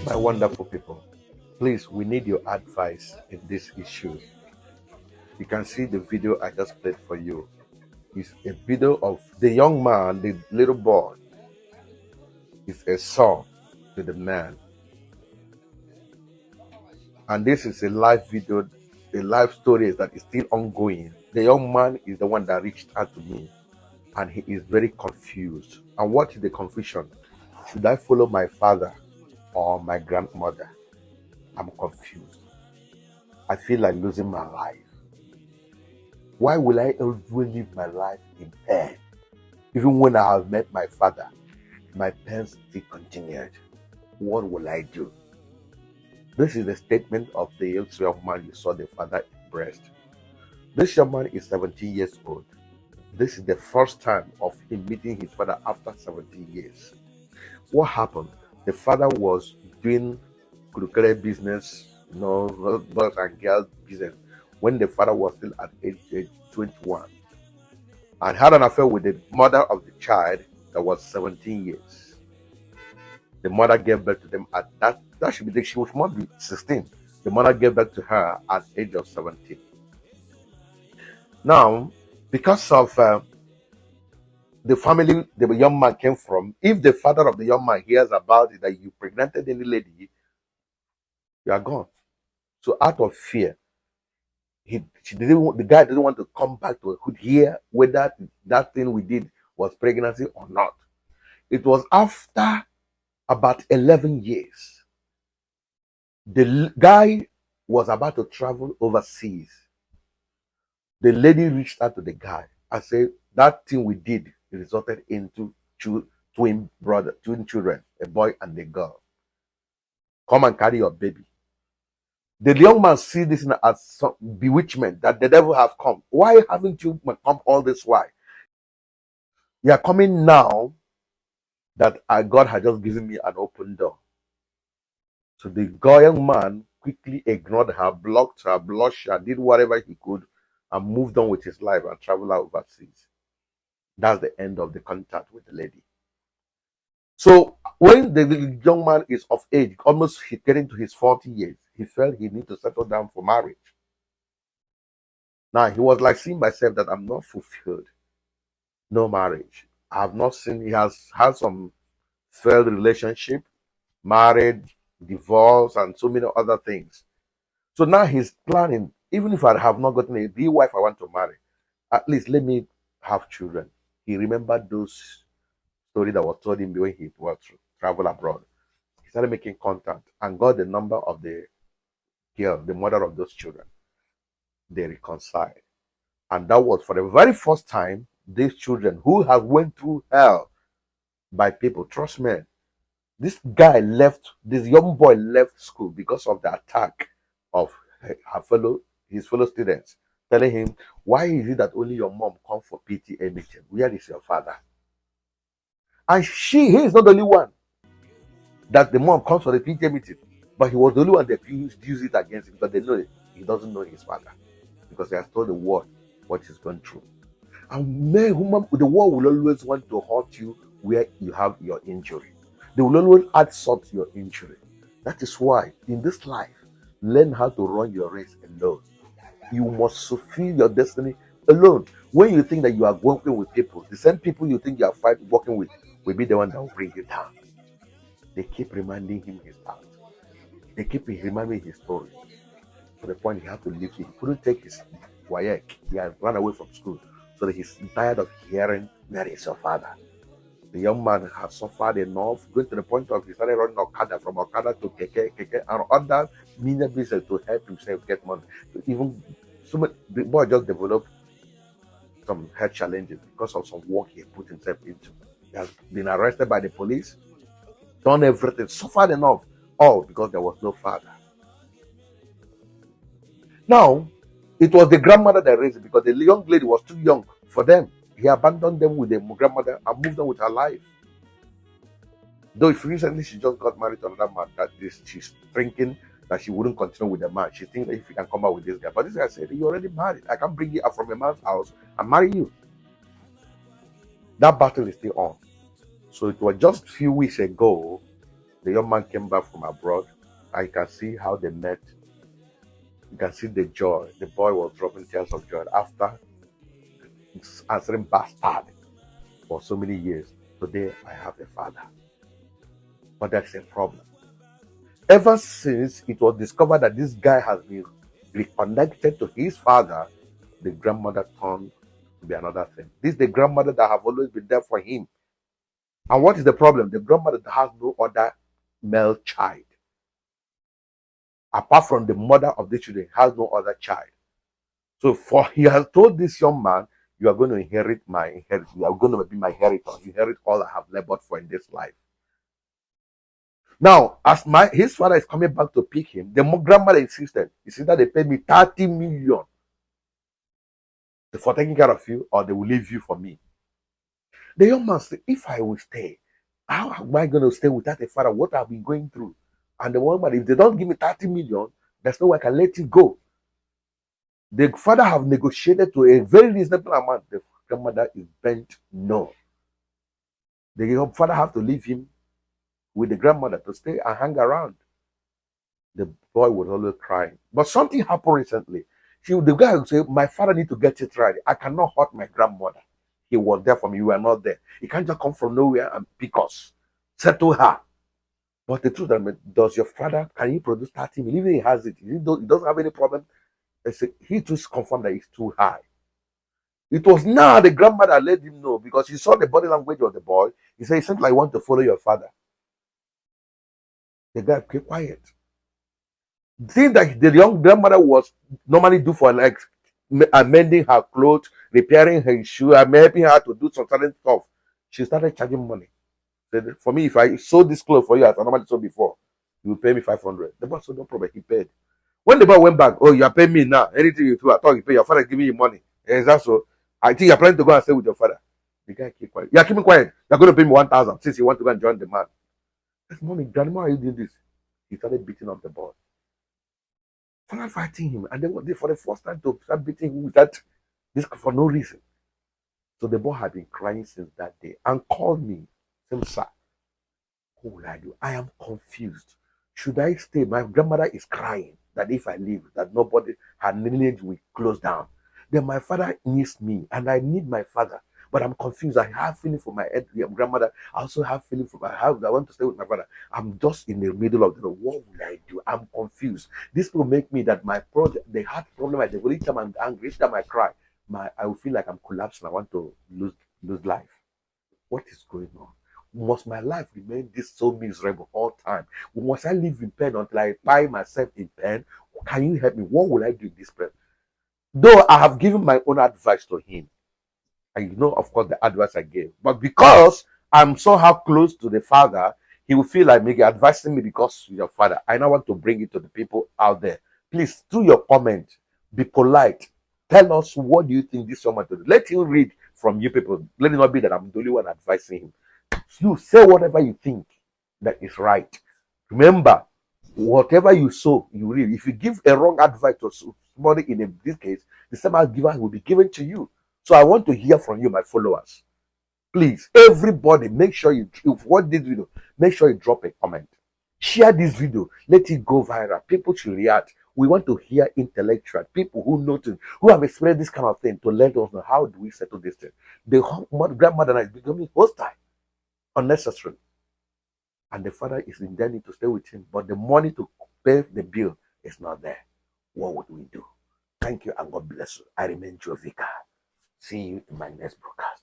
My wonderful people, please, we need your advice in this issue. You can see the video I just played for you. It's a video of the young man, the little boy. It's a son to the man. And this is a live video, a live story that is still ongoing. The young man is the one that reached out to me, and he is very confused. And what is the confusion? Should I follow my father or my grandmother? I'm confused. I feel like losing my life. Why will I always live my life in pain? Even when I have met my father, my pain still continued. What will I do? This is the statement of the young man you saw the father breast. This young man is 17 years old. This is the first time of him meeting his father after 17 years. What happened? The father was doing kurukere business, boys and girls business, when the father was still at age 21, and had an affair with the mother of the child that was 17 years. The mother gave birth to them at that should be, she must be 16. The mother gave birth to her at age of 17. Now, because of the family the young man came from, if the father of the young man hears about it, that you pregnanted any lady, you are gone. So out of fear, the guy didn't want to come back to hear whether that thing we did was pregnancy or not. It was after about 11 years. The guy was about to travel overseas. The lady reached out to the guy and said, that thing we did resulted into twin children, a boy and a girl. Come and carry your baby. The young man sees this as some bewitchment, that the devil have come. Why haven't you come all this while? You are coming now that God had just given me an open door. So the young man quickly ignored her, blocked her, blushed her, did whatever he could, and moved on with his life and traveled out overseas. That's the end of the contact with the lady. So when the young man is of age, almost getting to his 40 years, he felt he needed to settle down for marriage. Now he was like seeing myself that I'm not fulfilled. No marriage. I have not seen, he has had some failed relationship, married, divorce, and so many other things. So now he's planning, even if I have not gotten a real wife I want to marry, at least let me have children. He remembered those stories that was told him when he was travel abroad. He started making contact and got the number of the girl, the mother of those children. They reconciled. And that was for the very first time these children who have went through hell by people, trust me, this young boy left school because of the attack of his fellow students, telling him, why is it that only your mom come for PTA meeting? Where is your father? And he is not the only one that the mom comes for the PTA meeting, but he was the only one that used it against him, because they know he doesn't know his father, because he has told the world what he's going through. And the world will always want to hurt you where you have your injury. They will always add salt to your injury. That is why in this life, learn how to run your race alone. You must fulfill your destiny alone. When you think that you are working with people, the same people you think you are working with will be the one that will bring you down. They keep reminding him his past. They keep reminding his story. To the point he had to leave. He couldn't take his WAEC. He had run away from school. So that he's tired of hearing, where is your father? The young man has suffered enough, going to the point of he started running Okada, from Okada to Keke, and other media business to help himself get money. The boy just developed some health challenges because of some work he put himself into. He has been arrested by the police, done everything, suffered enough, all because there was no father. Now, it was the grandmother that raised him, because the young lady was too young for them. He abandoned them with the grandmother and moved on with her life. Though if recently she just got married to another man, that this she's thinking that she wouldn't continue with the man. She thinks that if you can come out with this guy. But this guy said, you're already married. I can bring you out from a man's house and marry you. That battle is still on. So it was just a few weeks ago, the young man came back from abroad. I can see how they met. You can see the joy. The boy was dropping tears of joy after answering bastard for so many years. Today I have a father. But that's a problem. Ever since it was discovered that this guy has been reconnected to his father, the grandmother turned to be another thing. This is the grandmother that have always been there for him. And what is the problem? The grandmother has no other male child. Apart from the mother of the children, has no other child. So he has told this young man, you are going to inherit my inheritance. You are going to be my inheritance. You inherit all I have labored for in this life. Now, as his father is coming back to pick him, the grandmother insisted. He said that they paid me 30 million for taking care of you, or they will leave you for me. The young man said, if I will stay, how am I going to stay without a father? What have been going through? And the woman, if they don't give me 30 million, there's no way I can let you go. The father have negotiated to a very reasonable amount. The grandmother is bent no. The father have to leave him with the grandmother to stay and hang around. The boy was always crying. But something happened recently. The guy would say, my father need to get it right. I cannot hurt my grandmother. He was there for me. You were not there. He can't just come from nowhere and pick us. Settle her. But the truth is, does your father, can he produce 30 million? Even he has it. He doesn't have any problem. He just confirmed that it's too high. It was now the grandmother let him know, because he saw the body language of the boy. He said, it seems like I want to follow your father. The guy kept quiet. The thing that the young grandmother was normally do for, like amending her clothes, repairing her shoe, and helping her to do some certain stuff, she started charging money. Said, for me, if I sew this clothes for you as I normally sew before, you will pay me 500. The boy said, no problem. He paid. When the boy went back, oh, you are paying me now. Anything you do, I thought you pay. Your father is giving you money. Is that so? I think you're planning to go and stay with your father. The guy keep quiet. You're keeping quiet. You're going to pay me 1,000 since you want to go and join the man. I said, mommy, grandma, are you doing this? He started beating up the boy. Started fighting him. And then for the first time to start beating him without this for no reason. So the boy had been crying since that day and called me. Said, sir, what will I do? I am confused. Should I stay? My grandmother is crying that if I leave, that nobody, her lineage will close down. Then my father needs me, and I need my father. But I'm confused. I have feeling for my grandmother. I also have feeling for my house. I want to stay with my father. I'm just in the middle of the road. What will I do? I'm confused. This will make me that my project, the heart problem, I every time I'm angry, each time I cry, I will feel like I'm collapsing. I want to lose life. What is going on? Must my life remain this so miserable all time? Must I live in pain until I find myself in pain? Can you help me? What will I do in this pain? Though I have given my own advice to him, and you know, of course, the advice I gave, but because I'm somehow close to the father, he will feel like maybe advising me because your father. I now want to bring it to the people out there. Please, through your comment, be polite. Tell us what do you think this woman to do. Let him read from you people. Let it not be that I'm the only one advising him. You say whatever you think that is right. Remember, whatever you sow, you reap. If you give a wrong advice to somebody in this case, the same advice will be given to you. So I want to hear from you, my followers. Please, everybody, make sure you, if what this video, make sure you drop a comment. Share this video. Let it go viral. People should react. We want to hear intellectual people who know things, who have experienced this kind of thing, to let us know how do we settle this thing. The grandmother is becoming hostile, unnecessary, and the father is intending to stay with him, but the money to pay the bill is not there. What would we do? Thank you, and God bless you. I remain Joe Vicar. See you in my next broadcast.